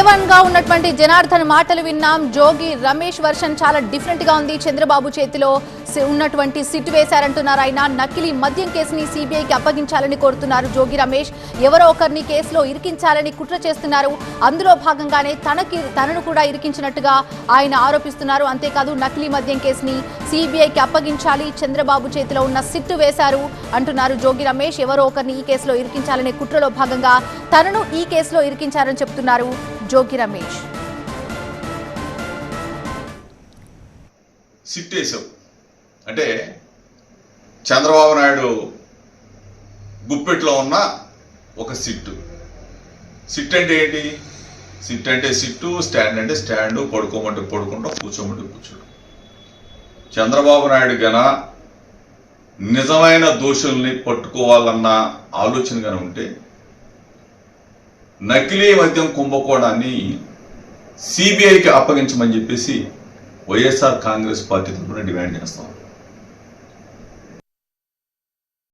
A1 గా ఉన్నటువంటి జనార్దన్ మాటలు విన్నాం. జోగి రమేష్ వర్షన్ చాలా డిఫరెంట్ గా ఉంది. చంద్రబాబు చేతిలో ఉన్నటువంటి సిట్ వేశారంటున్నారు ఆయన. నకిలీ మద్యం కేసుని సిబిఐకి అప్పగించాలని కోరుతున్నారు జోగి రమేష్. ఎవరో ఒకరిని కేసులో ఇరికించాలని కుట్ర చేస్తున్నారు. అందులో భాగంగానే తనను కూడా ఇరికించినట్టుగా ఆయన ఆరోపిస్తున్నారు. అంతేకాదు నకిలీ మద్యం కేసుని సిబిఐకి అప్పగించాలి, చంద్రబాబు చేతిలో ఉన్న సిట్ వేశారు అంటున్నారు జోగి రమేష్. ఎవరో ఒకరిని ఈ కేసులో ఇరికించాలనే కుట్రలో భాగంగా తనను ఈ కేసులో ఇరికించారని చెప్తున్నారు జోగి రమేష్. సిట్ వేసావు అంటే చంద్రబాబు నాయుడు గుప్పెట్లో ఉన్న ఒక సిట్టు. సిట్ అంటే ఏంటి? సిట్ అంటే సిట్టు, స్టాండ్ అంటే స్టాండు, పడుకోమంటే పడుకుంటాం, కూర్చోమంటే కూర్చోడం. చంద్రబాబు నాయుడు గన నిజమైన దోషుల్ని పట్టుకోవాలన్న ఆలోచన గన ఉంటే నకిలీ మద్యం కుంభకోణాన్ని సిబిఐకి అప్పగించమని చెప్పేసి వైఎస్ఆర్ కాంగ్రెస్ పార్టీ తరఫున డిమాండ్ చేస్తాం.